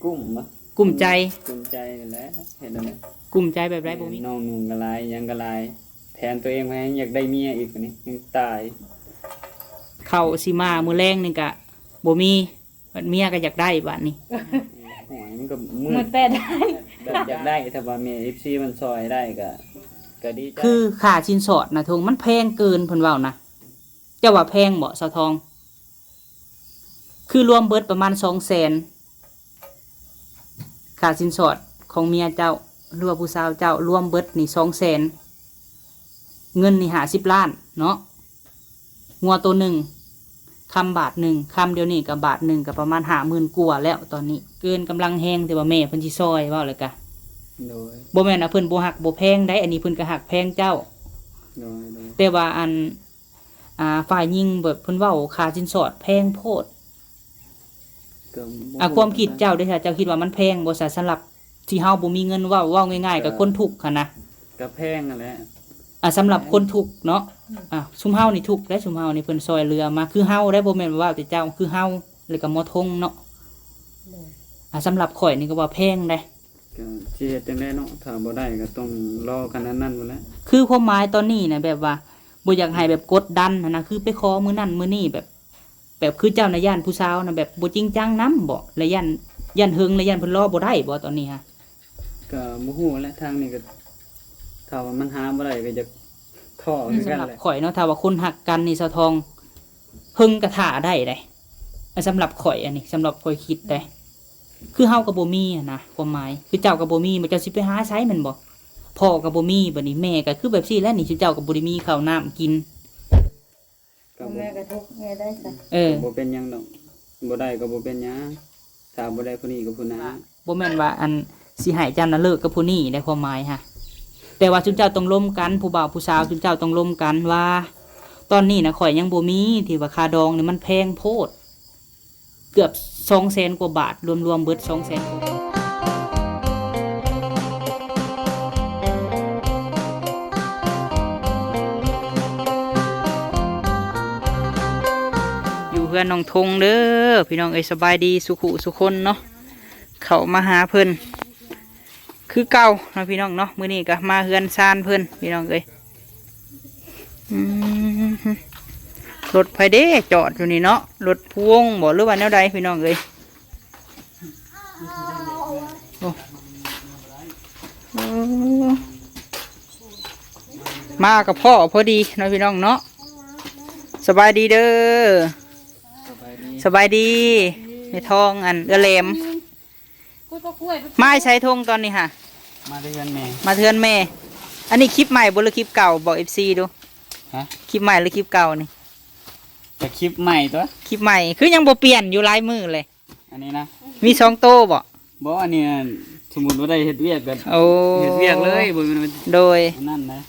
กุ้มปะกลุ่มใจกุ้มใจกันแหล้วเห็นไหม กลุ่มใจแบบไรบ่มี น้องนุ่งกะลายยังกะลายแทนตัวเองไว้อยากได้เมียอีกกว่านี้ยังตาย เข้าสิมามื้อแรงนี่ก็บ่มีบัดเมียก็อยากได้บัดนี้ หอยมันก็มื มื ด ดแปดได้ แบบอยากได้ถ้าว่าเมีย FC มันซอยได้ก็ดีใจ คือค่าชิ้นสอดนะทงมันแพงเกินเพิ่นเว้านะเจ้าว่าแพงบ่สาวทอง คือรวมเบิดประมาณ200,000ค่าสินสอดของเมียเจ้าหรือว่าผู้สาวเจ้ารวมเบิดนี่200,000เงินนี่50 ล้านเนาะงัวตัวหนึ่งคำบาทหนึ่งคำเดียวนี่กับบาทหนึ่งกับประมาณ50,000กว่าแล้วตอนนี้ เกินกำลังแห้งแต่ว่าแม่เพิ่นสิซอยเว้าเลยกะ โดย บ่แม่นว่าเพิ่นบ่ฮักบ่แพงได้อันนี้เพิ่นก็ฮักแพงเจ้า โดย แต่ว่าอันฝ่ายยิงแบบเพิ่นเว้าค่าสินสอดแพงโพด ก็บ่ ความคิดเจ้าได้อค่ะเจ้าคิดว่ามันแพงบ่ซะสำหรับที่เฮาบ่มีเงินเว้าง่ายๆกับคนทุกข์ค่ะนะ ก็แพงนั่นแหละ สำหรับคนทุกข์เนาะซุมเฮานี่ทุกข์ได้ซุมเฮานี่เพิ่นซอยเรือมาคือเฮาได้บ่แม่นว่าแต่เจ้าคือเฮาแล้วก็หมอทงเนาะสำหรับข่อยนี่ก็ว่าแพงได้ ก็สิเฮ็ดจังได๋เนาะถ้าบ่ได้ก็ต้องรอกันนั้นๆพุ่นแหละ คือความหมายตอนนี้นะแบบว่าบ่อยากให้แบบกดดันนะคือไปขอมื้อนั้นมื้อนี้แบบคือเจ้านะย่านผู้สาวนะแบบบ่จริงจังนํบ่และย่านเฮิงและย่านเพิ่นรอบ่ได้บ่ตอนนี้ฮะ ก็บ่ฮู้แหละทางนี้ก็ถ้าว่ามันหาบ่ได้ก็จะท้อคือกัน สำหรับ แหละ ข่อยเนาะถ้าว่าคนหักกันนี่สะทองเฮิงกระถาได้ได้สำหรับข่อยอันนี้สำหรับข่อยคิดได้คือเฮากับบ่มีอะนะความหมายคือเจ้ากับบ่มีมันเจ้าสิไปหาไสแม่นบ่พ่อกับบ่มีบัดนี้แม่ก็คือแบบซี่แหล้วนี่เจ้ากับบ่ได้มีข้าวน้ำกิน ก็บ่ แม่กระทุกแม่ได้สัก บ่เป็นหยังดอกบ่ได้ก็บ่เป็นหยังถ้าบ่ได้ผู้นี้ก็ผู้นั้น บ่แม่นว่าอันสิให้เจ้าน่ะเลิกกับผู้นี้ได้ความหมายฮะแต่ว่าจุนเจ้าต้องร่วมกันผู้บ่าวผู้สาวจุนเจ้าต้องร่วมกันว่า ตอนนี้นะข่อยยังบ่มีที่ว่าค่าดองนี่มันแพงโพด เกือบ200,000 กว่าบาทรวมๆเบิด200,000 กว่าบาทอยู่เพื่อนน้องทงเด้อพี่น้องเอ้ยสบายดีสุขุสุคนเนาะเขามาหาเพิ่นคือเก่าเนาะพี่น้องเนาะมื้อนี้ก็มาเฮือนซานเพิ่นพี่น้องเอ้ยรถไฟเด้จอดอยู่นี่เนาะรถพวงบ่หรือว่าแนวใดพี่น้องเอ้ยโอ้โอ้มากับพ่อพอดีเนาะพี่น้องเนาะสบายดีเด้อ สบายดีในทองอันเอือแหลม กูก็คุย ไม้ใช้ทงตอนนี้ค่ะ มาด้วยกันแม่ มาเทือนแม่ อันนี้คลิปใหม่บ่หรือคลิปเก่าบอก FC ดู ฮะ คลิปใหม่หรือคลิปเก่านี่ แต่คลิปใหม่ตัว คลิปใหม่คือยังบ่เปลี่ยนอยู่ลายมือเลย อันนี้นะ มี2โตบ่ บ่อันนี้สมมุติว่าได้เฮ็ดเวียกก็ โอ้ เฮ็ดเวียกเลยบ่แม่นว่า โดย อันนั่นนะ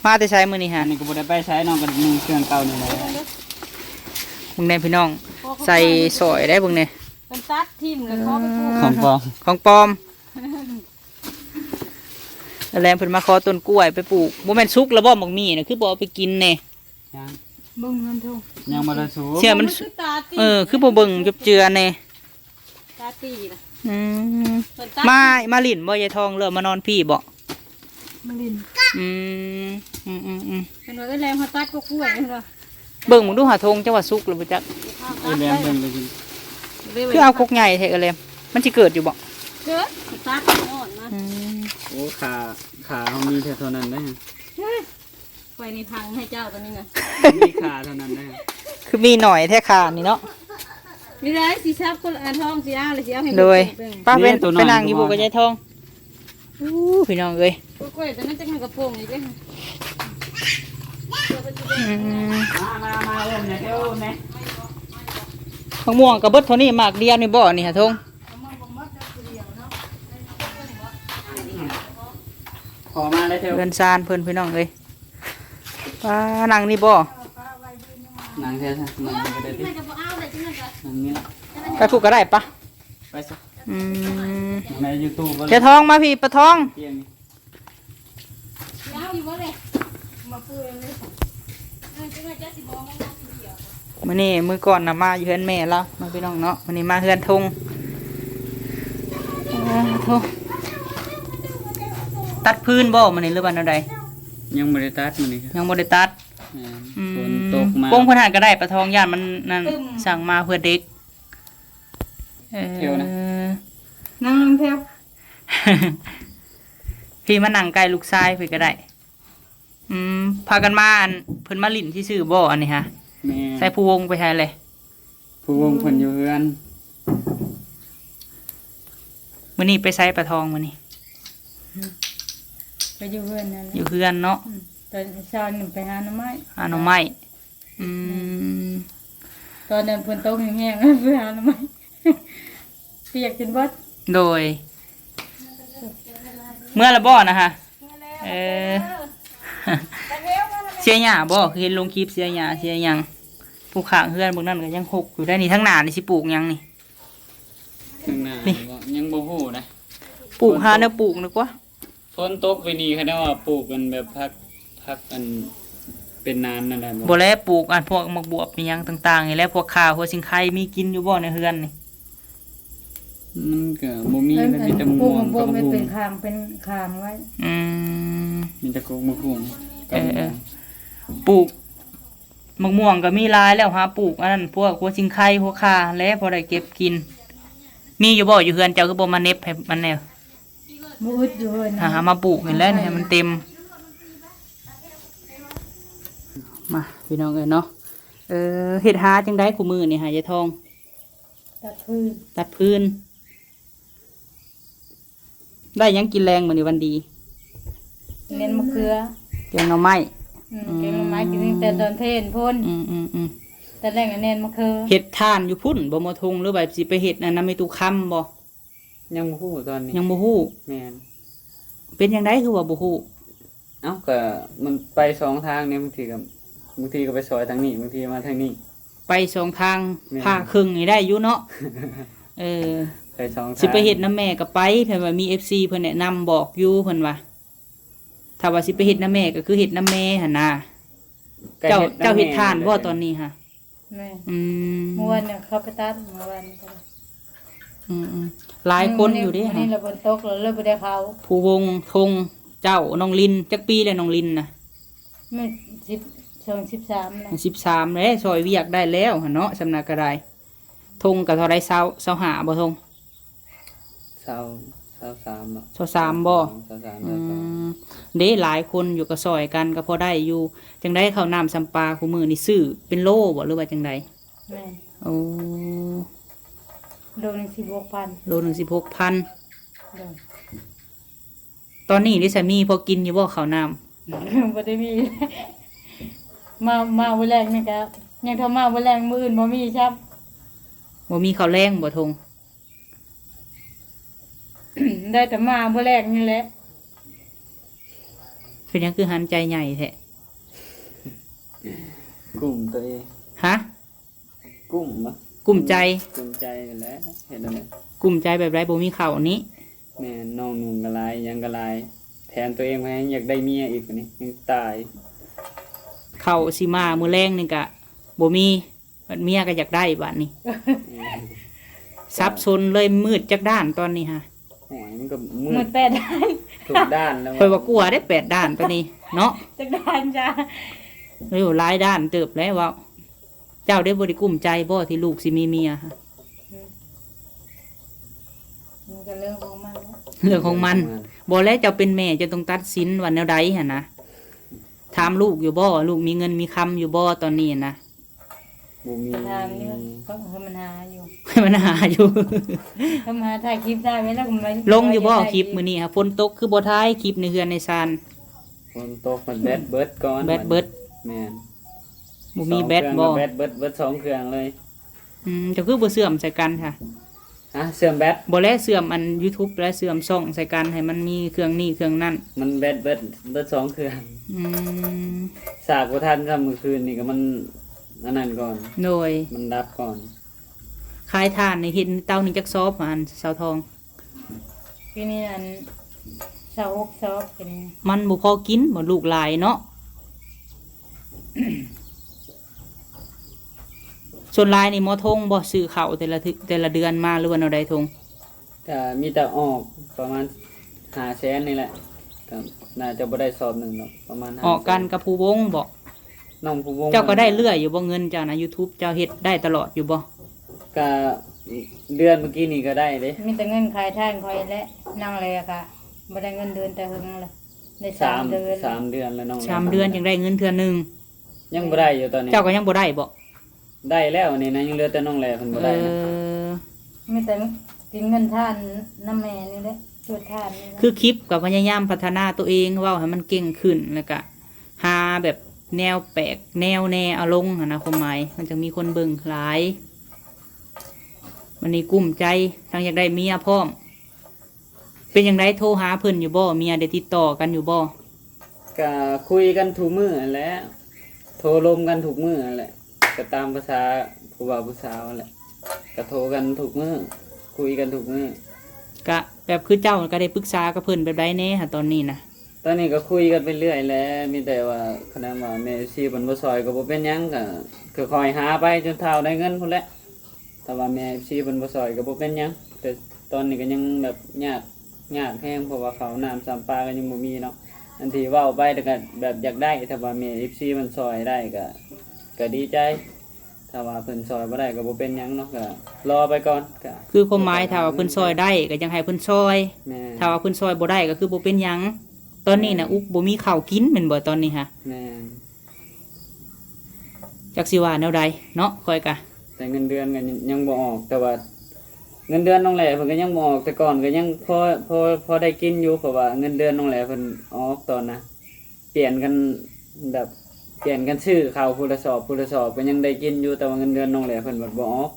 มาแต่ใช้มือนี่ อั ฮะ นนี้ก็บ่ได้ไปใช้น้องก็นุ่งเครื่องเก่านี่แหละ มึงแน่พี่น้อง ใส่สอยได้บึงเนี่ย เป็นตัดทิมกับพ่อไปพูด ของปลอม ของปลอมแรงเพิ่นมาขอต้นกล้วยไปปลูกบ่แม่นสุกแล้วบ่หมกมีน่ะคือบ่เอาไปกินแน่ ยัง บึ้งเงินทุ่ง ยังบ่ได้สูบ เชื่อมัน คือตาตี คือบ่เบิ่งจบเจือแน่ ตาตีนะ อืม เป็นตัด มาลิ้นบ่ยายทองเริ่มมานอนพี่บ่ มันลิน อืม เป็นว่าได้แรงเขาตัดก็กล้วยเป็นว่า เบิ่งมึงดูหาทงจังหวัดสุกหรือบ่จัก ไอ้แหลมเบิ่งไปกิน คือเอากกใหญ่แท้เออเลยมันสิเกิดอยู่บ่ เกิดตัดอ่อนมา โอ้ขาเฮามีแค่เท่านั้นได้ฮะ ไปในทางให้เจ้าตัวนี้นะ มีขาเท่านั้นได้ฮะ คือมีหน่อยแท้ขานี่เนาะ มีได้สีชับคนละทองสีอ้าวเลยสีอ้าวให้ โดย เบิ่ง ป้าเป็นไปนั่งอยู่บ่กับยายทองอู้พี่น้องเอ้ย กล้วยตัวนั้นจะให้กระโปรงอีกเลย อืม มาเริ่มเนี่ยเด้อแม่ มะม่วงกับเบิดเท่านี้หมากเดียวนี่บ่นี่หาทง ขอมาได้เถอะ เงินซานเพิ่นพี่น้องเอ้ยป้านั่งนี่บ่ นางแท้ๆนางก็ได้ตินางนี่ ไปผูกก็ได้ปะ ไปซะ อืม ใน YouTube บ่ ยายทองมาพี่ปะทอง เตียงนี่ สีอ้าวอยู่บ่เลยมาพูดเลยจังไงจะสิมองมองเดียว มื้อนี้มื้อก่อนน่ะมาอยู่เฮือนแม่แล้วมาพี่น้องเนาะมื้อนี้มาเฮือนทง โอ้ตัดพื้นบ่มันนี่หรือว่าแนวใด ยังบ่ได้ตัดมันนี่ครับ ยังบ่ได้ตัด แม่นฝนตกมา โป้งเพิ่นหาก็ได้ปลาทองย่านมันนั่นสั่งมาเพื่อเด็ก เที่ยวนะ นั่งเที่ยว พี่มานั่งใกล้ลูกชายเพิ่นก็ได้ พากันมาอันเพิ่นมาลิ้นที่ซื่อบ่อันนี้ฮะ แม่ ใส่ผู้วงไปใช้เลย ผู้วงเพิ่นอยู่เฮือน มื้อนี้ไปใส่ปลาทองมื้อนี้ ไปอยู่เพื่อนนั่น อยู่เฮือนเนาะ ตอนเช้าหนึ่งไปหาหน่อไม้ หาหน่อไม้ม ตอนนั้นฝนตกแห้งๆไปหาหน่อไม้เปียกจนบด โดย เมื่อละบ่นะฮะเสียหญ้าบ่คือเห็นลงคลิปเสียหญ้าเสียหยังผู้ข้างเฮือนพวกนั้นก็ยังหกอยู่ได้นี่ทั้งหน้านี่สิปลูกหยังนี่ ข้างหน้า นี่ ยังบ่ฮู้นะ ปลูกหาแนวปลูกนึกว่า ฝนตกไปนี่เขาได้ว่าปลูกกันแบบพักกันเป็นนานนั่นแหละ บ่แลปลูกอันพวกมักบวบมีหยังต่างๆนี่แหละพวกข้าวหัวสิงไข่มีกินอยู่บ่ในเฮือนนี่ มันก็บ่มีมันมีแต่มะ ปลู ม่ ก วง ปลู กับ ก มะ ไม่ ม่ว เป็น ง คางเป็นคางไว้ อืม มีแต่กกมะม่วงกับมะม่วง ปลูกมะม่วงก็มีหลายแล้วหาปลูกอันนั้นพวกหัวสิงไข่หัวข่าและพอได้เก็บกิน มีอยู่บ่อยู่เฮือนเจ้าคือบ่มาเน็บให้มันแนว มืดอยู่เลยนะ หามาปลูกนี่แหละให้มันเต็ม มาพี่น้องเอ้ยเนาะเฮ็ดหาจังได๋คู่มือนี่หายายทอง ตัดพืช ตัดพื้น ได้หยังกินแรงมื้อนี้วันดี เน้นมะเขือ แกงหน่อไม้ แกงหน่อไม้กินตั้งแต่ตอนเพลนพ่น อืม แต่แรกก็เน้นมะเขือ เฮ็ดทานอยู่พุ่นบ่มอทงหรือแบบสิไปเฮ็ดอันนั้นไม่ตุคำบ่ ยังบ่ฮู้ตอนนี้ ยังบ่ฮู้ แม่น เป็นจังไดคือว่าบ่ฮู้ เอ้าก็มันไปสองทางเนี่ยบางทีก็ไปซอยทางนี้บางทีมาทางนี้ ไปสองทาง แม่น ภาคครึ่งนี่ได้อยู่เนาะ ไปสองทาง สิไปเฮ็ดน้ำแม่ก็ไปเพิ่นว่ามี FC เพิ่นแนะนำบอกอยู่เพิ่นว่าถ้าว่าสิไปเฮ็ดน้ำแม่ก็คือเฮ็ดน้ำแม่หั่นน่ะ ก็ เจ้า ฮ็ด เจ้าเฮ็ดทานบ่ ำแม่ ตอนนี้ฮะ แม่ อืม เมื่อวานเนี่ยเขาไปตัดเมื่อวานนี่ก็ได้ อืมหลายคนอยู่เด้ วัน ฮะ นี้เราฝนตกเราเลยไปได้เขา ผู้วงทงเจ้าน้องลินจักปีเลยน้องลินน่ะ ไม่13นะ 13แล้วซอยเวียกได้แล้วหั่นเนาะสำนักก็ได้ทงก็เท่าใด25บ่ทง เศร้าสามเนาะ 23บ่ เศร้าสาม อื เศร้าสาม มเด้หลายคนอยู่กับซอยกันก็พอได้อยู่จังได้ข้าวน้ำสัมปลาคู่มือนี่ซื้อเป็นโลบ่หรือว่าจังใด แม่ โอ้ โดน16,000 โลหนึ่ง16,000 โดน ตอนนี้ดิสามีพอกินอยู่บ่ข้าวน้ บ่ได้มี มาวันแรกนี่ก็ยังทำมาวันแรกมื้ออื่นบ่มีครับ ำบ่มีข้าวแรงบ่ทง ได้แต่มาวันแรกนี่แหละ เป็นหยังคือหันใจใหญ่แท้ กลุ่มตัวเอง ฮะ กลุ่มปะ กลุ่มใจ กลุ่มใจนั่นแหละเห็นแล้วเนี่ย กลุ่มใจแบบไรบ่มีข้าวนี้ แม่น้องนุ่งกะลายยังกะลายแทนตัวเองไว้อยากได้เมียอีกกว่านี้ยังตาย ข้าวสิมามื้อแรงนี่ก็บ่มีบัดเมียก็อยากได้บัดนี้สับสนเลยมืดจักด้านตอนนี้ฮะ หอยมันก็มื มื ด ดแปดด้าน ถูกด้านแล้ว ข่อยว่ากลัวได้8ด้านตอนนี้เนาะ จักด้านจ้า เร็วหลายด้านเติบแล้วเว่าเจ้าได้บริกลุ้มใจบ่ที่ลูกสิมีเมียฮะ มันก็เรื่องของมันแล้ว เรื่องของมันบ่แล้วเจ้าเป็นแม่จะต้องตัดสินวันแนวใดหั่นนะถามลูกอยู่บ่ลูกมีเงินมีคำอยู่บ่ตอนนี้นะ บ่มี ทางนี่ก็คือมันหาอยู่ มันหาอยู่ ถ้ามาถ่ายคลิปได้ไหมแล้วก็มัน ลงอยู่บ่คลิปมื้อนี้ค่ะฝนตกคือบ่ท้ายคลิปในเฮือนในซาน ฝนตกมันแบดเบิดก่อน แบตเบิด แม่น บ่มีแบตบ่ แบดเบิดสองเครื่องเลย เจ้าคือบ่เสื่อมใส่กันค่ะ ฮะเสื่อมแบต บ่แล้วเสื่อมอัน YouTube และเสื่อมช่องใส่กันให้มันมีเครื่องนี้เครื่องนั้น มันแบดเบิดสองเครื่อง อืม สากบ่ทันซ้ำมื้อคืนนี่ก็มันอันนั้นก่อน โดย มันดับก่อน คายทานในเห็นเต้านี่จักซอบมาอันสาวทอง ปีนี้อัน26ซอกเป็น มันบ่พอกินบ่ลูกหลายเนาะ ส่วนหลายนี่หมอทงบ่ซื้อข้าวแต่ละเดือนมาหรือว่าแนวใดทง ก็มีแต่ออกประมาณ500,000นี่แหละก็น่าจะบ่ได้สอบหนึ่งหรอกประมาณ500,000 ออกกันกับผู้วงบ่ น้องผู้วง เจ้าก็ได้เรื่อยอยู่บ่เงินเจ้านะ YouTube เจ้าเฮ็ดได้ตลอดอยู่บ่ ก็เดือนเมื่อกี้นี่ก็ได้เด้ มีแต่เงินขายท่านคอยและนั่งเลยอะค่ะบ่ได้เงินเดือนแต่หึงเลยได้3 เดือน 3 เดือนแล้วน้อง 3 เดือนยังได้เงินเทื่อหนึง ยังบ่ได้อยู่ตอนนี้ เจ้าก็ยังบ่ได้บ่ ได้แล้วนี่นะยังเหลือแต่น้องแลเพิ่นบ่ได้นะ มีแต่กินเงินท่านน้ำแม่นี่แหละจุดท่านนี่แหละ คือคลิปก็พยายามพัฒนาตัวเองเว้าให้มันเก่งขึ้นแล้วก็หาแบบแนวแปลกแนวแน่เอาลงหั้นนะความหมายมันจะมีคนเบิ่งหลายมันนี่กุ้มใจทั้งอยากได้เมียพร้อมเป็นจังไดโทรหาเพิ่นอยู่บ่เมียได้ติดต่อกันอยู่บ่ ก็คุยกันทุกมื้อนั่นแหละโทรลมกันทุกมื้อนั่นแหละก็ตามภาษาผู้บ่าวผู้สาวนั่นแหละก็โทรกันทุกมื้อคุยกันทุกมื้อ ก็แบบคือเจ้าก็ได้ปรึกษากับเพิ่นแบบใดแน่หะตอนนี้นะ ตอนนี้ก็คุยกันไปเรื่อยแหล้วมีแต่ว่าคณะว่าแม่ชีเพิ่นบ่ซอยก็บ่เป็นหยังก็ค่อยหาไปจนเท่าได้เงินพุ่นแหละแต่ว่าแม่ชีเพิ่นบ่ซอยก็บ่เป็นหยังแต่ตอนนี้ก็ยังแบบยากแฮงเพราะว่าเขาวน้ำสามปลาก็ยังบ่มีเนาะอันที่เว้าไปแต่ก็แบบอยากได้ถ้าว่าแม่ FC มันซอยได้ก็ดีใจถ้าว่าเพิ่นซอยบ่ได้ก็บ่เป็นหยังเนาะก็รอไปก่อนก็ คือความหมายถ้าว่าเพิ่นซอยได้ก็ยังให้เพิ่นซอย แม่ ถ้าว่าเพิ่นซอยบ่ได้ก็คือบ่เป็นหยังตอนนี้นะอุกบ่มีข้าวกินแม่นบ่ตอนนี้ฮะ แม่น จักสิว่าแนวใดเนาะค่อยกะ แต่เงินเดือนก็ยังบ่ออกแต่ว่าเงินเดือนน้องแหล่เพิ่นก็ยังบ่ออกแต่ก่อนก็ยังพอได้กินอยู่เพราะว่าเงินเดือนน้องแหล่เพิ่นออกตอนนะเปลี่ยนกันแบบเปลี่ยนกันชื่อข้าวผู้ละสอบก็ยังได้กินอยู่แต่ว่าเงินเดือนน้องแหล่เพิ่นบ่ออก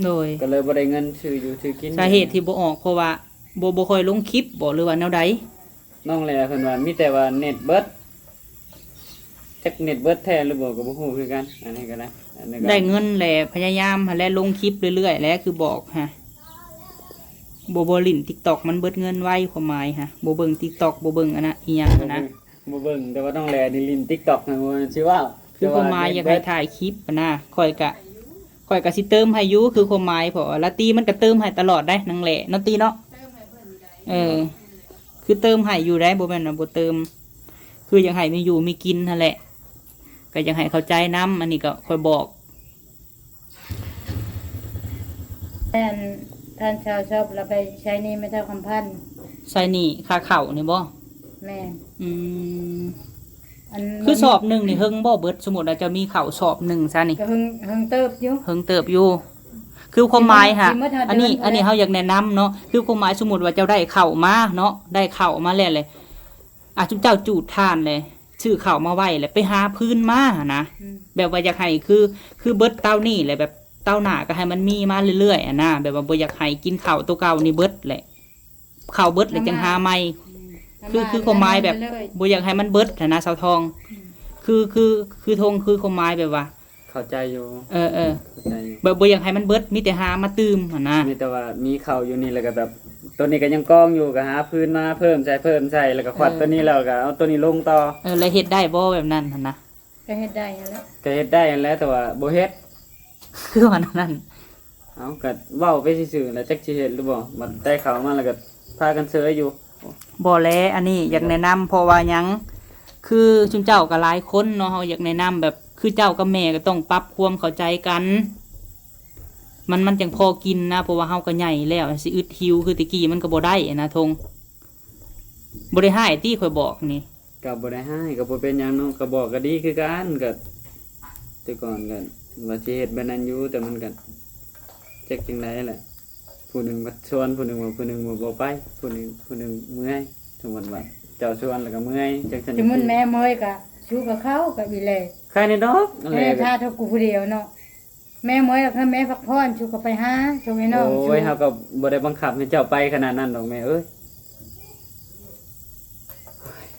โดย ก็เลยบ่ได้เงินชื่ออยู่ชื่อกิน สาเหตุที่บ่ออกเพราะว่าบ่ค่อยลงคลิปบ่หรือว่าแนวใด น้องแหล่เพิ่นว่ามีแต่ว่าเน็ตเบิดจักเน็ตเบิดแท้หรือบ่ก็บ่ฮู้คือกันอันนี้ก็ได้อันนี้ก็ ได้เงินแหละพยายามหาและลงคลิปเรื่อยๆแล้วคือบอกฮะบ่ลิ้น TikTok มันเบิดเงินไวความหมายฮะบ่เบิ่ง TikTok บ่เบิ่งอันน่ะอีหยังหั้นนะ บ่เบิ่งแต่ว่าน้องแหล่นี่ลิน TikTok นะว่าสิว่า คือความหมายอยากให้ถ่ายคลิปหั้นนะค่อยกะสิเติมให้อยู่คือความหมายเพราะว่าละตีมันก็เติมให้ตลอดได้นางแหละเนาะตีเนาะคือเติมให้อยู่ได้บ่แม่นว่าบ่เติม คืออยากให้มีอยู่มีกินนั่นแหละก็อยากให้เข้าใจนํอันนี้ก็ค่อยบอก ท่านชาวชอบเราไปใช้หนี่ไม่เท่าคำพัน ใส่นี่ค่าข้าวนี่บ่ แม่ อืม อัน คือสอบหนึ่งนี่เฮิงบ่เบิดสมมุติว่าจะมีข้าวสอบหนึ่งซะนี่ ก็หึงเติบอยู่ เฮิงเติบอยู่ คือความหมายค่ะ สิมาเท่าเดิม อันนี้ อยู่แล้ว อันนี้เฮาอยากแนะนำเนาะคือความหมายสมมุติว่าเจ้าได้ข้าวมาเนาะได้ข้าวมาแล้วเลยจุเจ้าจูดทานเลยซื้อข้าวมาไว้แล้วไปหาพื้นมานะ อืม แบบว่าอยากให้คือเบิดเต้านี่แหละแบบเต้าหน้าก็ให้มันมีมาเรื่อยๆนะแบบว่าบ่อยากให้กินข้าวตัวเก่านี่เบิดแหละข้าวเบิดแล้วจังหาใหม่คือความหมายแบบบ่อยากให้มันเบิดนะสาวทองคือทงคือความหมายแบบว่า เข้าใจอยู่ เข้าใจอยู่ แบบบ่อยากให้มันเบิดมีแต่หามาตื่มหั่นนะ มีแต่ว่ามีข้าวอยู่นี่แล้วก็แบบตัวนี้ก็ยังกองอยู่ก็หาพื้นมาเพิ่มใส่แล้วก็ควัดตัวนี้แล้วก็เอาตัวนี้ลงต่อ แล้วเฮ็ดได้บ่แบบนั้นหั่นนะ ก็เฮ็ดได้นั่นแหละ ก็เฮ็ดได้นั่นแหล้วแต่ว่าบ่เฮ็ด คือว่านั้น เอาก็เว้าไปซื่อๆแล้วจักสิเฮ็ดหรือบ่มันได้ข้าวมาแล้วก็พากันเสยอยู่ บ่แลอันนี้อยากแนะนำเพราะว่าหยังคือชุมเจ้าก็หลายคนเนาะเฮาอยากแนะนำแบบคือเจ้ากับแม่ก็ต้องปรับความเข้าใจกัน มันจังพอกินนะเพราะว่าเฮาก็ใหญ่แล้วสิอึดหิวคือตะกี้มันก็บ่ได้นะทงบ่ได้ให้ที่ข่อยบอกนี่ ก็บ่ได้ให้ก็บ่เป็นหยังเนาะก็บอกก็ดีคือกันก็แต่ก่อนก็ว่าสิเฮ็ดแบบนั้นอยู่แต่มันก็จักจังไดแหละผู้หนึงก็ชวนผู้หนึงบ่ไปผู้หนึงเมื่อยสมมุติว่าเจ้าชวนแล้วก็เมื่อยจังซั่น จุมันแม่เมยกะชูกับเขากับอีเลย ใครในดอกอะไร แม่ ก็ พาเท่ากูผู้เดียวเนาะแม่เมยแล้วถ้าแม่พักผ่อนชูกับไปหาชูให้น้องชู โอ้ยเฮาก็บ่ได้บังคับให้เจ้าไปขนาดนั้นดอกแม่เอ้ย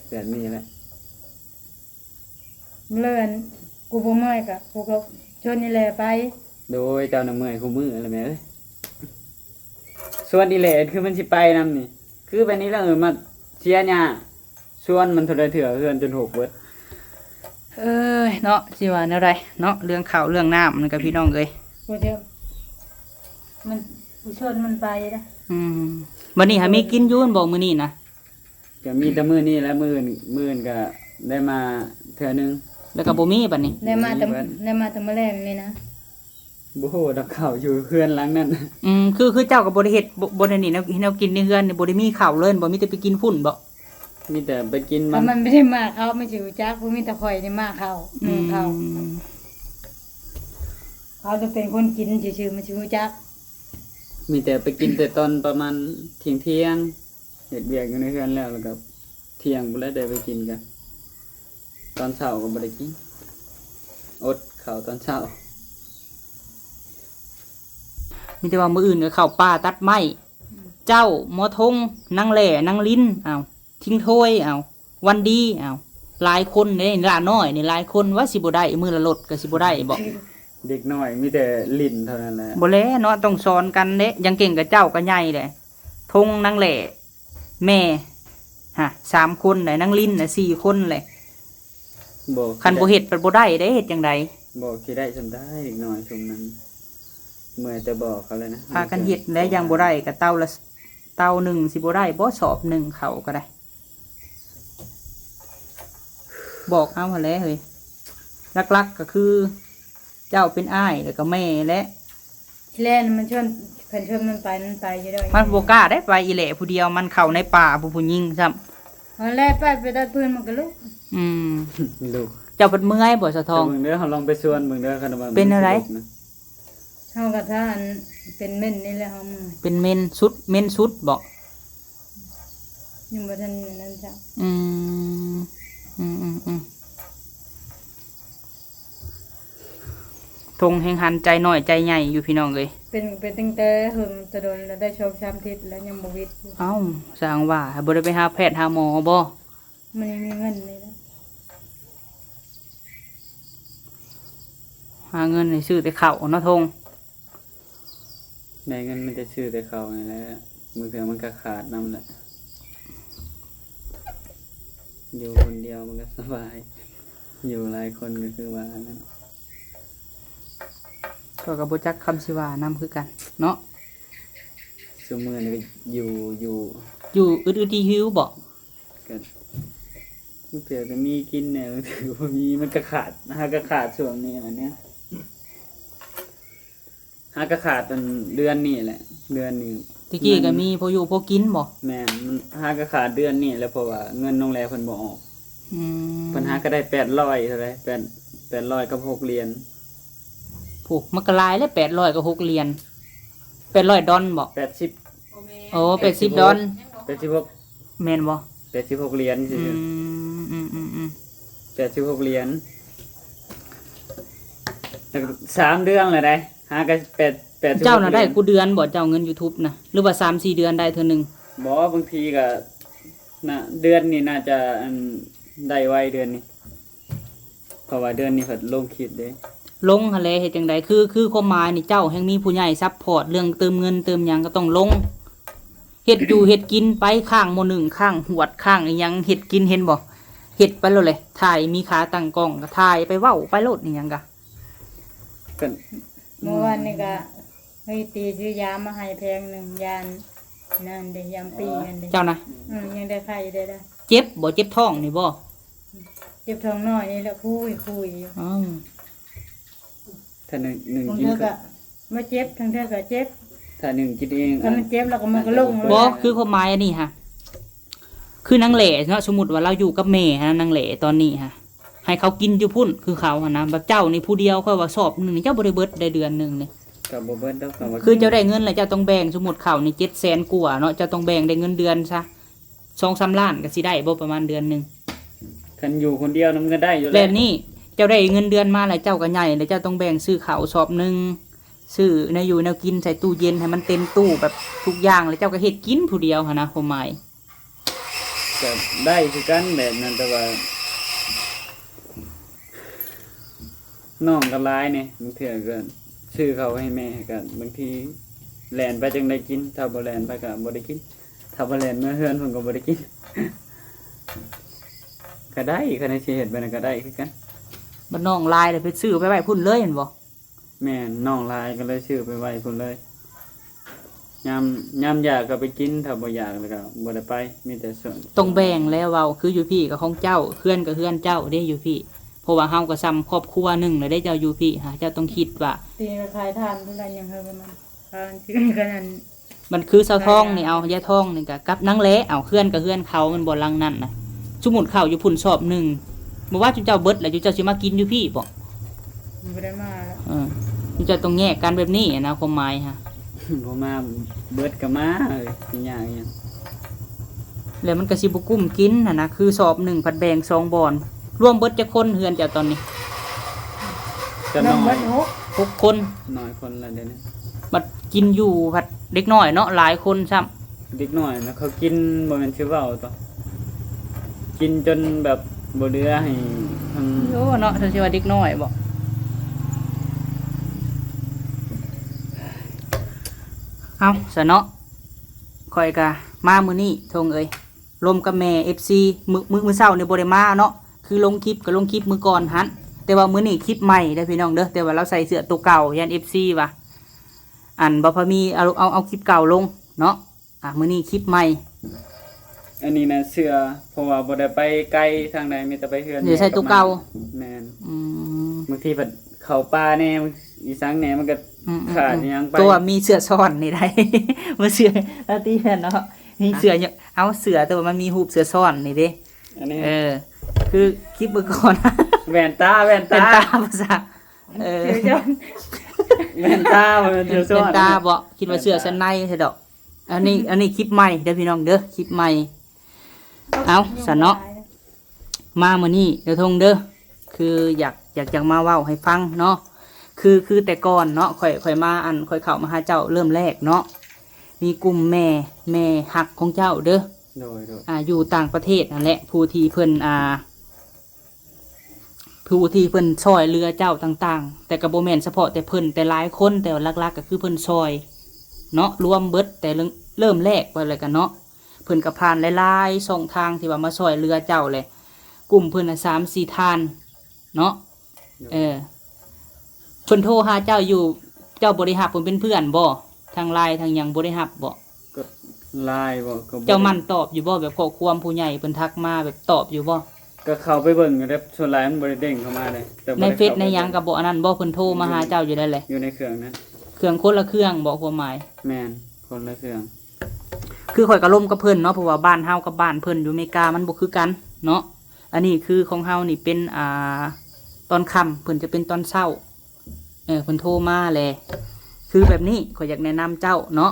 แบบนี้แหละ เลื่อนกูบ่เมยกะกูก็ชวนนี่แหละไป โดยเจ้าน่ะเมื่อยคู่มืออะไรแม่เอ้ยส่วนอีแหละคือมันสิไปนำนี่ คือแบบนี้แล้วมาเสียหญ้าส่วนมันเท่าใดเถื่อเฮือนจนหกเบิด เอ้ยเนาะสิว่าแนวใดเนาะเรื่องข้าวเรื่องน้ำนั่นก็พี่น้องเอ้ย กูจะมัน ผู้ชนมันไปนะ วันนี้หามีกินอยุ่นบอกมื้อนี้นะ ก็มีแต่มื้อนี้และมื้ออื่นก็ได้มาเทื่อนึง แล้วก็บ่มีบัดนี้ ได้มาแต่มื้อแรกนี่นะ บ่ฮู้ดอกข้าวอยู่เพื่อนหลังนั้น คือเจ้าก็บ่ได้เฮ็ดบ่ได้นี่แนวกินในเฮือนนี่บ่ได้มีข้าวเลยบ่มีแต่ไปกินพุ่นบ่ มีแต่ไปกิน เพ มัน ราะมันไม่ได้มาเขาไม่สิรู้จักบ่มีแต่ข่อยนี่มาเขาแม่เขาเขาจะเป็นคนกินซื่อๆมันสิรู้จัก มีแต่ไปกินแต่ตอนประมาณเที่ยงเฮ็ดเวียกอยู่ในเฮือนแล้วก็เที่ยงบ่ได้ไปกินกันตอนเช้าก็บ่ได้กินอดข้าวตอนเช้า มีแต่ว่ามื้ออื่นก็เข้าป่าตัดไม้เจ้าหมอทงนางแหล่นางลิ้นทิ้งถ้วยวันดีหลายคนเด้หลานน้อยนี่หลายคนว่าสิบ่ได้มื้อละรถก็สิบ่ได้บ่ เด็กน้อยมีแต่ลิ้นเท่านั้นแหละ บ่แลเนาะต้องสอนกันเด้ยังเก่งกับเจ้าก็ใหญ่แหละทงนางแหล่แม่3คนได้นางลิ้นน่ะ4คนแหละ บอก คันบ่เฮ็ดมันบ่ได้เด้เฮ็ดจังได บอกสิได้จำได้เด็กน้อยช่วงนั้น เมื่อจะบอกเขาเลยนะ พากันเฮ็ดได้ยังบ่ได้ก็เตาหนึ่งสิบ่ได้บ่สอบหนึ่งเขาก็ได้ บอกเอาหั่นแหละเฮ้ยลักๆก็คือ เจ้าเป็นอ้ายแล้วก็แม่และ ที่แรกมันชวนเพิ่นชวนมันไปอยู่ด้วย มันบ่กล้าได้ไปอีแหละผู้เดียวมันเข้าในป่าผู้หญิงซ้ำ ตอนแรกไปตัดปืนมันก็ลุก ลูก เจ้าเปิดเมื่อยบ่สะทอง มึงเด้อเขาลองไปชวนมึงเด้อคันว่า เป็นอะไร เฮากับท่านเป็นเม่นนี่แหละเฮามา เป็นเมนสุดบ่ ยังบ่ทันนั่นจ้ะ อืมทงแห่งหันใจหน่อยใจใหญ่อยู่พี่น้องเอ้ย เป็นตั้งแต่หึงตะโดนแล้วได้โชค3ทิศแล้วยังบ่วิตอยู่ เอ้าสร้างว่าบ่ได้ไปหาแพทย์หาหมอบ่ มันยังมีเงินเลยนะ หาเงินให้ซื้อแต่ข้าวเนาะทง ในเงินมันจะชื่อแต่เขาไงแหละมือเถื่อมันก็ขาดน้ำแหละอยู่คนเดียวมันก็สบาย อยู่หลายคนก็คือว่านั่น ก็บ่จักคำสิว่านํคือกัน เนาะ ซุมื้อนี่ก็อยู่ อยู่อึดๆหิวบ่ ก็มือเถื่อก็มีกินแน่มือเถื่อบ่มีมันก็ขาดหาก็ขาดช่วงนี้อันเนี้ยหาก็ขาดตอนเดือนนี้แหละ เดือนนี้ ตะกี้ก็มีพออยู่พอกินบ่ แม่นมันหาก็ขาดเดือนนี้แล้วเพราะว่าเงินโรงแรมเพิ่นบ่ออก เพิ่นหาก็ได้800เท่าไหร่800กับ6เหรียญ ผูกมันก็หลายแล้ว800กับ6เหรียญ800ดอลบ่ 80 โอ้80ดอล 86 แม่นบ่ 86เหรียญซื่อ86เหรียญแล้วก็3เดือนเลยได้หาก็8 เจ้าน่ะได้กูเดือนบ่เจ้าเงิน YouTube นะหรือว่า 3-4 เดือนได้เทื่อนึง บ่บางทีก็น่ะเดือนนี้น่าจะอันได้ไวเดือนนี้เพราะว่าเดือนนี้เพิ่นลงคลิปเด้ ลงหั่นแหละเฮ็ดจังไดคือความหมายนี่เจ้าแฮงมีผู้ใหญ่ซัพพอร์ตเรื่องเติมเงินเติมหยังก็ต้องลงเฮ็ดอยู่เฮ็ดกินไปข้างหม้อหนึ่งข้างหวดข้างอีหยังเฮ็ดกินเห็นบ่เฮ็ดไปแล้วเลยถ่ายมีขาตั้งกล้องก็ถ่ายไปเว้าไปโลดอีหยังกะ ก็ เมื่อวานนี่ก็ให้ตีซื้อยามาให้แพงหนึ่งยานนั่นเด้ยามปีนั่นเด้ เจ้านะ ยังได้ไข่อยู่ได้ เจ็บบ่เจ็บท้องนี่บ่ เจ็บท้องน้อยนี่แหละคุยอยู่ อ้าว ถ้าหนึ่ง บาง กิน เทื่อ ก็ ก็มาเจ็บทั้งเทื่อก็เจ็บ ถ้าหนึ่งกินเอง ถ้ามันเจ็บแล้วก็มันก็ลงเลย บ่คือความหมายอันนี้ฮะคือนางแหล่เนาะสมมุติว่าเราอยู่กับแม่ฮะนางแหล่ตอนนี้ฮะให้เขากินอยู่พุ่นคือเขาหั่นนะแบบเจ้านี่ผู้เดียวค่อยว่าสอบหนึงนี่เจ้าบ่ได้เบิดได้เดือนหนึงนี่ ก็บ่เบิดดอกก็ว่า คือเจ้าได้เงินแล้วเจ้าต้องแบ่งสมมุติเขานี่700,000กว่าเนาะเจ้าต้องแบ่งได้เงินเดือนซะ 2-3 ล้านก็สิได้บ่ประมาณเดือนหนึง คันอยู่คนเดียวนํก็ได้อยู่ แล้วนี่เจ้าได้เงินเดือนมาแล้วเจ้าก็ใหญ่แล้วเจ้าต้องแบ่งซื้อข้าวสอบหนึงซื้อแนวอยู่แนวกินใส่ตู้เย็นให้มันเต็มตู้แบบทุกอย่างแล้วเจ้าก็เฮ็ดกินผู้เดียวหั่นนะความหมาย ก็ได้คือกันแบบนั้นแต่ว่าน้องก็หลายนี่บางเทื่อก็ซื้อเขาวให้แม่ก็บางทีแล่นไปจังได้กินถ้าบ่แล่นไปก็บ่ได้กินถ้าบ่แล่นเมื่อเฮือนเพิ่นก็บ่ได้กิน ก็ได้คันสิเฮ็ดไปนั่นก็ได้คือกัน บัดน้องลายเลยไปซื้อไปไว้พุ่นเลยเห็นบ่ แม่นน้องหลายก็เลยซื้อไปไว้พุ่นเลย ยามอยากก็ไปกินถ้าบ่อยากแล้วก็บ่ได้ไปมีแต่ส่วน ต้องแบ่งแล้วเว้าคืออยู่พี่กับของเจ้าเพื่อนกับเพื่อนเจ้าได้อยู่พี่เพราะว่าเฮาก็ซ้ำครอบครัวหนึงเลยได้เจ้าอยู่พี่เจ้าต้องคิดว่า ตีก็ขายทานเท่านั้นยังเฮากันมันทานชื่อกันนั้น มันคือเสาทองนี่เอายาทองนี่ก็กับนังแหละเอาเพื่อนกับเพื่อนเขามันบ่ลังนั่นน่ะสมมุติข้าวอยู่พุ่นสอบหนึงบ่ว่าจุเจ้าเบิดแล้วจุเจ้าสิมากินอยู่พี่บ่ มันบ่ได้มาแล้ว จุเจ้าต้องแยกกันแบบนี้นะความหมายฮะ บ่มาเบิดก็มาสิยากอีหยัง แล้วมันก็สิบ่กุ้มกินนะคือสอบหนึ่งผัดแบ่ง2บ่อนรวมเบิดจักคนเฮือนเจ้าตอนนี้ จะน้ น้ำ อ มั ย น6 6คน น้อยคนละเดี๋ยวนี้ บัดกินอยู่ผัดเด็กน้อยเนาะหลายคนซ้ำ เด็กน้อยนะเขากินบ่แม่นสิเว้าต่อกินจนแบบบ่เหลือให้ทั้ง โอ้เนาะถ้าสิว่าเด็กน้อยบ่เอาซะเนาะข่อยก็มามื้อนี้ทงเอ้ยลมกับแม่ FC มื้อเช้านี่บ่ได้มาเนาะคือลงคลิปก็ลงคลิปมื้อก่อนหันแต่ว่ามื้อนี้คลิปใหม่เด้อพี่น้องเด้อแต่ว่าเราใส่เสื้อตัวเก่ายัน FC ว่ะอันบ่พอมีเอาคลิปเก่าลงเนาะมื้อนี้คลิปใหม่ อันนี้นะเสื้อเพราะว่าบ่ได้ไปไกลทางใดมีแต่ไปเฮือน เดี๋ยวใส่ตัวเก่า แม่น อืม บางทีเพิ่นเข้าป่าแน่อีสังแหน่มันก็ขาดอิหยังไป ตัวมีเสื้อซ่อนนี่ได้ มาเสื้อลาตีแผ่นเนาะมีเสื้อเนี่ยเอาเสื้อแต่ว่ามันมีหูปเสื้อซ่อนนี่เด้ อันนี้ คือคลิปเมื่อก่อน แว่นตา เป็นตาภาษาเดี๋ยวจะ แว่นตามัน เป็ จะซ้อน ตาบ่คิดว่าเสื้อชั้นในใช่ดอกอันนี้คลิปใหม่เด้อพี่น้องเด้อคลิปใหม่เอาสะเนาะมามื้อนี้เดี๋ยวทงเด้อคืออยากมาเว้าให้ฟังเนาะคือแต่ก่อนเนาะข่อยมาข่อยเข้ามาหาเจ้าเริ่มแรกเนาะมีกลุ่มแม่ฮักของเจ้าเด้อ โดย อยู่ต่างประเทศนั่นแหละผู้ที่เพิ่นผู้ที่เพิ่นช่วยเรือเจ้าต่างๆแต่ก็บ่แม่นเฉพาะแต่เพิ่นแต่หลายคนแต่ว่าหลักๆก็คือเพิ่นช่วยเนาะรวมเบิดแต่เริ่มแรกไปเลยกันเนาะเพิ่นก็ผ่านหลายๆช่องทางที่ว่ามาช่วยเรือเจ้าเลยกลุ่มเพิ่นน่ะ3-4ท่านเนาะเพิ่นโทรหาเจ้าอยู่เจ้าบ่ได้รับเพิ่นเป็นเพื่อนบ่ทางไลน์ทางหยังบ่ได้รับบ่ ก็ลายบ่ก็บ่ เจ้ามันตอบอยู่บ่แบบข้อความผู้ใหญ่เพิ่นทักมาแบบตอบอยู่บ่ ก็เข้าไปเบิ่งอยู่แล้วส่วนหลายมันบ่ได้เด้งเข้ามาเลยแต่บ่ ใน ได้ เฟซในหยังกับบ่อันนั้นบ่เพิ่นโทรมาหาเจ้าอยู่ได้แหละ อยู่ในเครื่องนั้น เครื่องคนละเครื่องบ่ความหมาย แม่นคนละเครื่อง คือข่อยก็ล่มกับเพิ่นเนาะเพราะว่าบ้านเฮากับบ้านเพิ่นอยู่อเมริกามันบ่คือกันเนาะอันนี้คือของเฮานี่เป็นตอนค่ำเพิ่นจะเป็นตอนเช้าเพิ่นโทรมาแหละคือแบบนี้ข่อยอยากแนะนำเจ้าเนาะ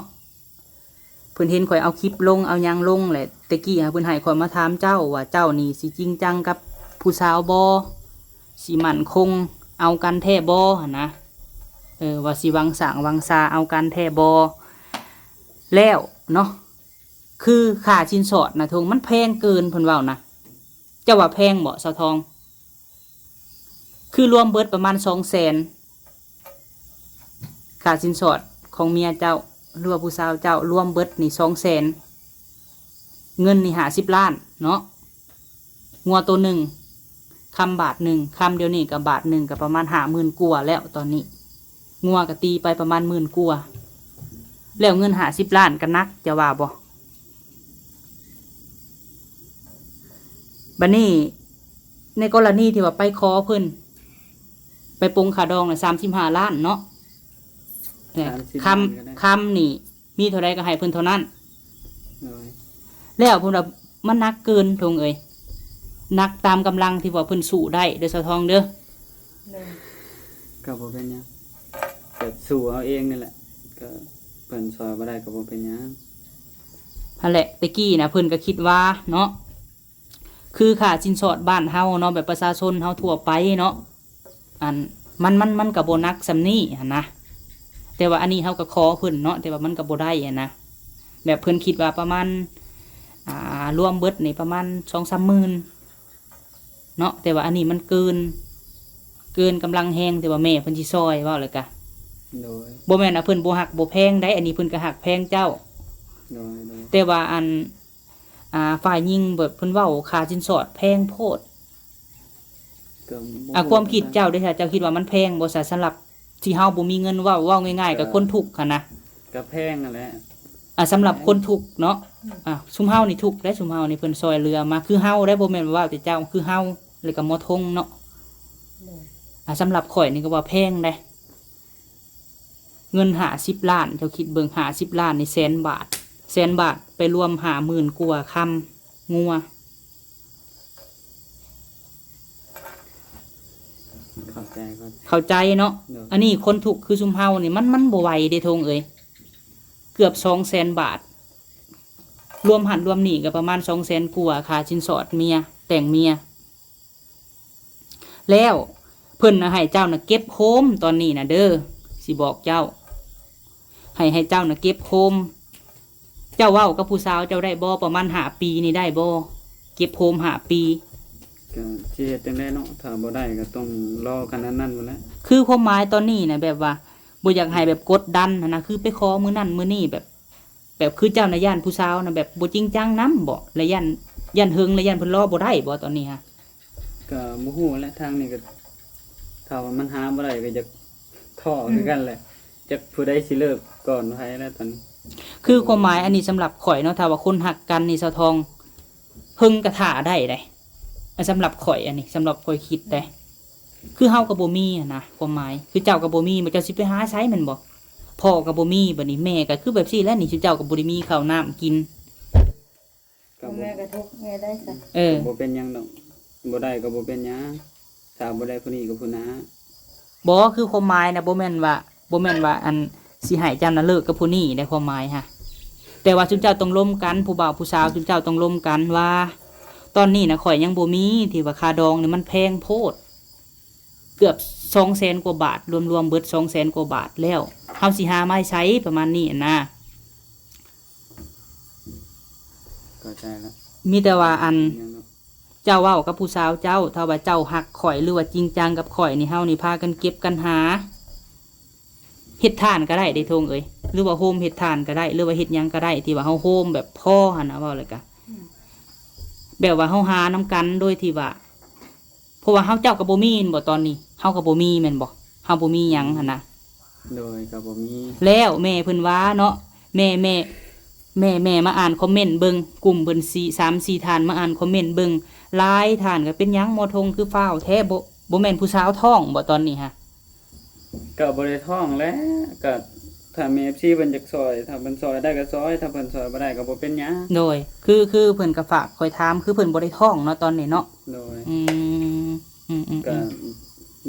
เพิ่นเห็นข่อยเอาคลิปลงเอาหยังลงแหละตะกี้เพิ่นให้ข่อยมาถามเจ้าว่าเจ้านี่สิจริงจังกับผู้สาวบ่สิมั่นคงเอากันแท้บ่หั่นนะว่าสิวังสางวังซาเอากันแท้บ่แล้วเนาะคือค่าสินสอดนะทงมันแพงเกินเพิ่นเว้านะเจ้าว่าแพงบ่สาวทอง คือรวมเบิดประมาณ200,000ค่าสินสอดของเมียเจ้าหรือว่าผู้สาวเจ้ารวมเบิดนี่200,000เงินนี่50 ล้านเนาะงัวตัวหนึ่งคำบาทหนึ่งคำเดียวนี่กับบาทหนึ่งกับประมาณ50,000กว่าแล้วตอนนี้งัวก็ตีไปประมาณ10,000กว่าแล้วเงิน50 ล้านกันนักจะว่าบ่บัดนี้ในกรณีที่ว่าไปขอเพิ่นไปปรงขาดองน่ะ35 ล้านเนาะคำนี่มีเท่าไรก็ให้เพิ่นเท่านั้น โดย แล้วเพิ่นว่ามันนักเกินทงเอ้ยนักตามกำลังที่ว่าเพิ่นสู้ได้เด้อสาวทองเด้อ ก็บ่เป็นหยังก็สู้เอาเองนี่แหละก็เพิ่นซอยบ่ได้ก็บ่เป็นหยัง นั่นแหละตะกี้นะเพิ่นก็คิดว่าเนาะคือค่าสินสอดบ้านเฮาเนาะแบบประชาชนเฮาทั่วไปเนาะมันก็บ่นักซำนี้หั่นนะแต่ว่าอันนี้เฮาก็ขอเพิ่นเนาะแต่ว่ามันก็บ่ได้หั่นนะแบบเพิ่นคิดว่าประมาณรวมเบิดนี่ประมาณ 2-3 หมื่นเนาะแต่ว่าอันนี้มันเกินกำลังแฮงแต่ว่าแม่เพิ่นสิซอยเว้าเลยกะ โดย บ่แม่นว่าเพิ่นบ่ฮักบ่แพงได้อันนี้เพิ่นก็ฮักแพงเจ้า โดย แต่ว่าฝ่ายยิงแบบเพิ่นเว้าค่าสินสอดแพงโพด ก็บ่ ความคิดเจ้าเด้อค่ะเจ้าคิดว่ามันแพงบ่ซะสำหรับที่เฮาบ่มีเงินเว้าง่ายๆกับคนทุกข์ค่ะนะ ก็แพงนั่นแหละ สำหรับคนทุกข์เนาะซุมเฮานี่ทุกข์ได้ซุมเฮานี่เพิ่นซอยเรือมาคือเฮาได้บ่แม่นว่าแต่เจ้าคือเฮาแล้วก็หมอทงเนาะสำหรับข่อยนี่ก็ว่าแพงได้เงิน50 ล้านเจ้าคิดเบิ่ง50 ล้านนี่แสนบาทไปรวม50,000กว่าคำงัว เข้าใจก่อน เข้าใจเนาะ เนอะ อันนี้คนถูกข์คือซุมเฮานี่มันบ่ไหวเด้ทงเอ้ยเกือบ200,000 บาท รวมหันรวมหนี้ก็ประมาณ200,000กว่าค่าสินสอดเมียแต่งเมีย แล้วเพิ่นน่ะให้เจ้าน่ะเก็บโฮมตอนนี้น่ะเด้อสิบอกเจ้า ให้เจ้าน่ะเก็บโฮมเจ้าเว้ากับผู้สาวเจ้าได้บ่ประมาณ5 ปีนี่ได้บ่เก็บโฮม5 ปี ก็สิเฮ็ดจังได๋เนาะถ้าบ่ได้ก็ต้องรอกันนั้นๆพุ่นแหละ คือความหมายตอนนี้นะแบบว่าบ่อยากให้แบบกดดันนะคือไปขอมื้อนั้นมื้อนี้แบบคือเจ้านะย่านผู้สาวนะแบบบ่จริงจังนำบ่และย่านเฮิงและย่านเพิ่นรอบ่ได้บ่ตอนนี้ฮะ ก็บ่ฮู้แหละทางนี้ก็ถ้าว่ามันหาบ่ได้ก็จะท้อคือกันแหละจักผู้ใดสิเลิกก่อนไผแล้วตอนนี้ คือความหมายอันนี้สำหรับข่อยเนาะถ้าว่าคนหักกันนี่สะทองเฮิงกระถาได้เด้อันสำหรับข่อยอันนี้สำหรับข่อยคิดได้คือเฮากับบ่มีอะนะความหมายคือเจ้ากับบ่มีมันจะสิไปหาไสแม่นบ่พ่อกับบ่มีบัดนี้แม่ก็คือแบบซี่แหล้วนี่สิเจ้ากับบ่ได้มีข้าวน้ำกิน ก็บ่ แม่กระทุกแม่ได้จ้ะ บ่เป็นหยังดอกบ่ได้ก็บ่เป็นหยังถ้าบ่ได้ผู้นี้ก็ผู้น้า บ่คือความหมายนะบ่แม่นว่าอันสิให้เจ้าน่ะเลิกกับผู้นี้ได้ความหมายฮะแต่ว่าจุนเจ้าต้องร่วมกันผู้บ่าวผู้สาวจุนเจ้าต้องร่วมกันว่า ตอนนี้นะข่อยยังบ่มีที่ว่าค่าดองนี่มันแพงโพดเกือบ200,000 กว่าบาทรวมๆเบิด200,000 กว่าบาทแล้วเฮาสิหามาใช้ประมาณนี้นะ เข้าใจแล้ว มีแต่ว่าอัน ยังเนาะ เจ้าเว้ากับผู้สาวเจ้าถ้าว่าเจ้าหักข่อยหรือว่าจริงจังกับข่อยนี่เฮานี่พากันเก็บกันหาเฮ็ดทานก็ได้ได้ทงเอ้ยหรือว่าโฮมเฮ็ดทานก็ได้หรือว่าเฮ็ดหยังก็ได้ที่ว่าเฮาโฮมแบบพ่อหั่นน่ะเว้าเลยกะแบบว่าเฮาหานํกันโดยที่ว่าเพราะว่าเฮาเจ้าก็บ่มีแม่นบ่ตอนนี้เฮาก็บ่มีแม่นบ่เฮาบ่มีหยังหั่นน่ะ โดยก็บ่มี แล้วแม่เพิ่นว่าเนาะแม่มาอ่านคอมเมนต์เบิ่งกลุ่มเพิ่น3-4ท่านมาอ่านคอมเมนต์เบิ่งหลายท่านก็เป็นหยังหมอทงคือฟ้าวแท้บ่แม่นผู้สาวท้องบ่ตอนนี้ฮะ ก็บ่ได้ท้องแล้วก็ถ้ามี FC เพิ่นจักซอยถ้าเพิ่นซอยได้ก็ซอยถ้าเพิ่นซอยบ่ได้ก็บ่เป็นหยัง โดยคือเพิ่นก็ฝากคอยถามคือเพิ่นบ่ได้ท้องเนาะตอนนี้เนาะ โดย อืม ก็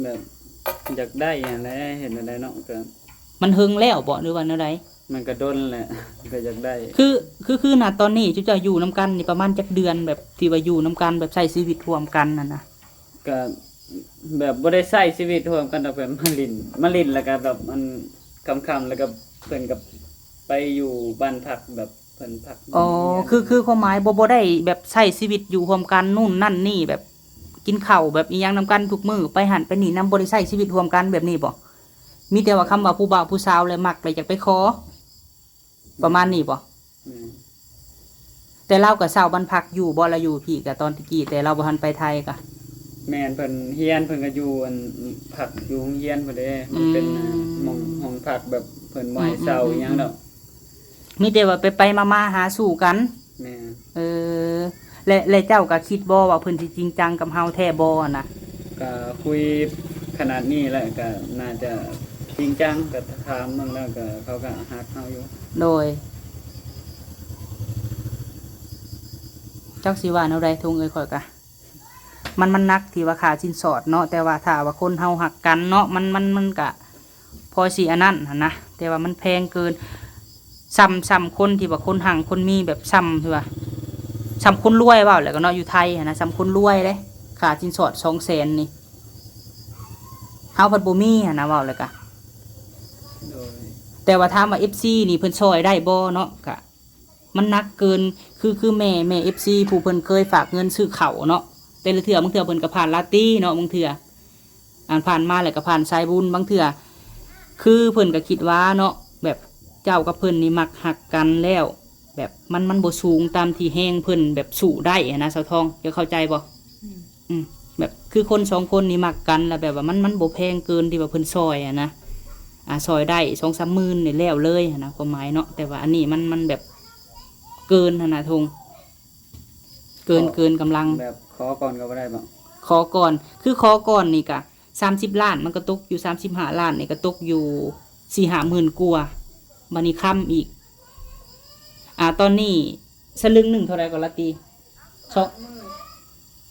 แบบอยากได้หยังแหละเห็นอะไรเนาะก็ มันหึงแล้วบ่หรือว่าแนวใด มันก็ดนแหละ ก็อยากได้ คือณตอนนี้จุเจ้าอยู่นํกันนี่ประมาณจักเดือนแบบที่ว่าอยู่นํกันแบบใช้ชีวิตร่วมกันนั่นน่ะ ก็แบบบ่ได้ใช้ชีวิตร่วมกันดอกแบบมาลิ้นแล้วก็แบบมันค่ำๆแล้วก็เพิ่นก็ไปอยู่บ้านพักแบบเพิ่นพัก อ๋อคือความหมายบ่ได้แบบใช้ชีวิตอยู่ร่วมกันนู่นนั่นนี่แบบกินข้าวแบบอีหยังนํกันทุกมื้อไปหันไปนี่นํบ่ได้ใช้ชีวิตร่วมกันแบบนี้บ่มีแต่ว่าคำว่าผู้บ่าวผู้สาวเลยมักเลยอยากไปขอประมาณนี้บ่ อืม แต่เราก็เศร้าบ้านพักอยู่บ่ละอยู่พี่ก็ตอนตะกี้แต่เราบ่ทันไปไทยก็ แม่นเพิ่นเฮียนเพิ่นก็อยู่อันพักอยู่โรงเรียนพุ่นเด้มันเป็นหม้องห้องพักแบบเพิ่นบ่ให้เช่าอีหยังดอก มีแต่ว่าไปมาหาสู่กัน แม่ เออและเจ้าก็คิดบ่ว่าเพิ่นสิจริงจังกับเฮาแท้บ่นะ ก็คุยขนาดนี้แล้วก็น่าจะจริงจังก็ถามมันแล้วก็เขาก็ฮักเฮาอยู่ โดยจักสิว่าแนวใดทงเอ้ยข่อยก็มันนักที่ว่าค่าสินสอดเนาะแต่ว่าถ้าว่าคนเฮาหักกันเนาะมันก็พอสิอันนั้นหั่นนะแต่ว่ามันแพงเกินซ้ำคนที่ว่าคนหังคนมีแบบซ้ำคือว่าซ้ำคนรวยเว้าแหล้วก็เนาะอยู่ไทยหั่นนะซ้ำคนรวยเด้ค่าสินสอด200,000นี่เฮาเพิ่นบ่มีหั่นนะเว้าแล้วก็ โดย แต่ว่าถามว่า FC นี่เพิ่นช่วยได้บ่เนาะก็มันหนักเกินคือแม่ FC ผู้เพิ่นเคยฝากเงินซื้อข้าวเนาะแต่ละเทื่อบางเทื่อเพิ่นก็ผ่านลาตี้เนาะบางเทื่อผ่านมาแล้วก็ผ่านสายบุญบางเทื่อคือเพิ่นก็คิดว่าเนาะแบบเจ้ากับเพิ่นนี่มักหักกันแล้ว แบบมันบ่สูงตามที่แห้งเพิ่นแบบสู่ได้อะนะสาวทองจะเข้าใจบ่แบบคือคน2 คนนี่มักกันแล้วแบบว่ามันบ่แพงเกินที่ว่าเพิ่นซอยอะนะ ซอยได้2-3 หมื่นนี่แล้วเลยหั้นนะความหมายเนาะแต่ว่าอันนี้มันแบบเกินหั้นนะทงเกินกำลัง แบบขอก่อนก็บ่ได้บ่ ขอก่อนคือขอก่อนนี่กะ30 ล้านมันก็ตกอยู่35 ล้านนี่ก็ตกอยู่4-5 หมื่นกว่าบัดนี้ค้ำอีกตอนนี้สลึงหนึ่งเท่าไรก็ละตีสอง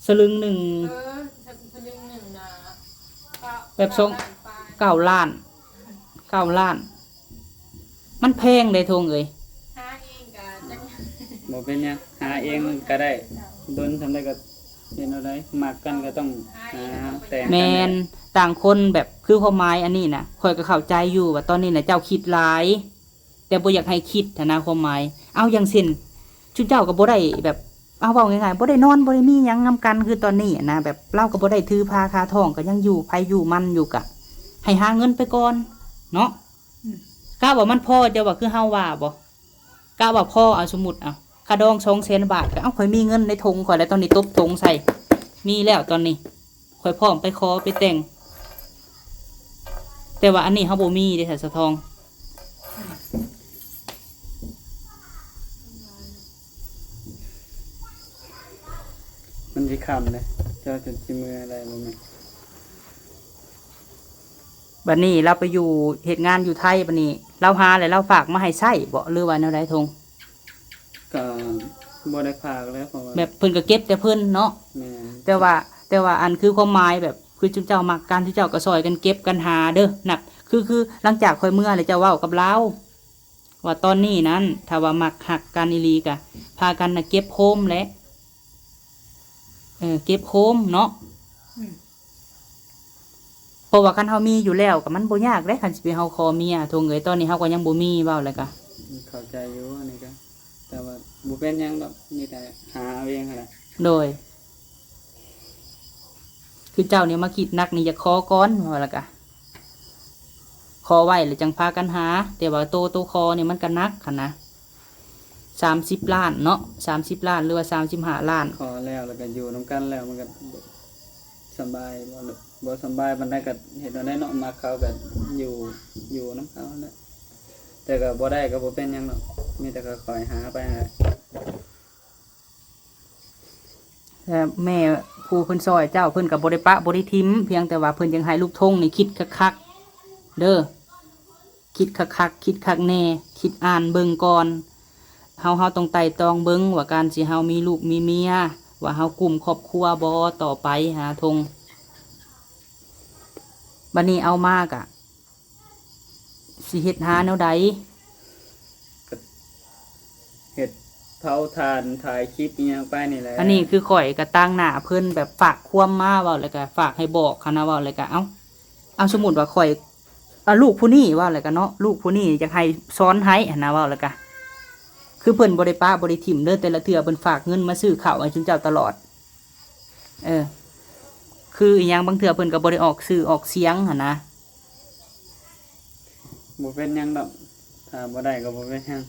สลึงหนึ่ง สลึงหนึ่งนะ แบบทรง9 ล้านมันแพงเลยทงเอ้ย หาเองกับจัง บ่เป็นหยังหาเองก็ได้โดนทำได้ก็เห็นเอาได้มักกันก็ต้องหาแต่ง แม กัน นต่างคนแบบคือความหมายอันนี้นะข่อยก็เข้าใจอยู่ว่าตอนนี้นะเจ้าคิดหลาย แต่บ่อยากให้คิดนะความหมายเอาอย่างเช่นชุดเจ้าก็บ่ได้แบบเอาเว้าง่ายๆบ่ได้นอนบ่ได้มีหยังนํกันคือตอนนี้นะแบบเราก็บ่ได้ถือพาคาท้องก็ยังอยู่ไผอยู่มันอยู่กะให้หาเงินไปก่อนเนาะกล้าว่ามันพอจะว่าคือเฮาว่าบ่กล้าว่าพอเอาสมมุติเอาค่าดอง200,000 บาทก็เอาข่อยมีเงินในถุงข่อยแล้วตอนนี้ตบถุงใส่มีแล้วตอนนี้ข่อยพร้อมไปขอไปแต่งแต่ว่าอันนี้เฮาบ่มีเด้สะทอง มันสิค้ำเลยเจ้าจะสิมืออะไรบ่แม่ บัดนี้เราไปอยู่เหตุงานอยู่ไทยบัดนี้เราหาแล้วเราฝากมาให้ใช้บ่หรือว่าแนวใดทง ก็บ่ได้พากแล้วเพราะว่า แบบเพิ่นก็เก็บแต่เพิ่นเนาะ แม่น แต่ว่าอันคือความหมายแบบคือจุเจ้ามักการที่เจ้าก็ซอยกันเก็บกันหาเด้อนักคือหลังจากค่อยเมื่อแล้วเจ้าเว้ากับเราว่าตอนนี้นั้นถ้าว่ามักหักกันอีหลีกะพากันน่ะเก็บโฮมแหละเก็บโฮมเนาะเพราะว่าคันเฮามีอยู่แล้วก็มันบ่ยากเด้คันสิไปเฮาขอเมียทงเอ้ยตอนนี้เฮาก็ยังบ่มีเว้าแล้วก็ เข้าใจอยู่อันนี้ก็แต่ว่าบ่เป็นหยังดอกมีแต่หาเอาเองนั่นแหละ โดย คือเจ้าเนี่ยมาคิดนักนี่อย่าขอก้อนว่าและกะขอไว้หรือจังพากันหา แต่ว่าโตคอเนี่ยมันก็นักค่ะนะ30 ล้านเนาะ30 ล้านหรือว่า35 ล้าน ขอแล้วก็อยู่นํกันแล้วมันก็สบายบ่สบายปานใดก็เฮ็ดเอาได้เนาะมักเขาก็อยู่นํเขาแหละแต่ก็บ่ได้ก็บ่เป็นหยังดอกมีแต่ก็คอยหาไปนั่นแหละ แต่แม่ผู้เพิ่นซอยเจ้าเพิ่นกับบริปะบริทิมเพียงแต่ว่าเพิ่นยังให้ลูกทงนี่คิดคักๆเด้อคิดคักๆคิดคักแน่คิดอ่านเบิ่งก่อนเฮาต้องไต่ตองเบิ่งว่าการสิเฮามีลูกมีเมียว่าเฮากลุ่มครอบครัวบ่ต่อไปหาทงบัดนี้เอามากอะสิเฮ็ดหาแนวใด เฮ็ดเผาทานถ่ายคลิปอีหยังไปนี่แหละ อันนี้คือข่อยกระตั้งหน้าเพิ่นแบบฝากความมาเว้าแล้วก็ฝากให้บอกคณะเว้าแล้วก็เอาสมมุติว่าข่อยลูกผู้นี้เว้าแล้วก็เนาะลูกผู้นี้อยากให้สอนให้หั้นนะเว้าแล้วก็คือเพิ่นบ่ได้ป้าบ่ได้ถิ่มเด้อแต่ละเทื่อเพิ่นฝากเงินมาซื้อข้าวให้จุนเจ้าตลอดคืออีหยังบางเทื่อเพิ่นก็บ่ได้ออกชื่อออกเสียงหั่นนะ บ่เป็นหยังดอกถ้าบ่ได้ก็บ่เป็นหยัง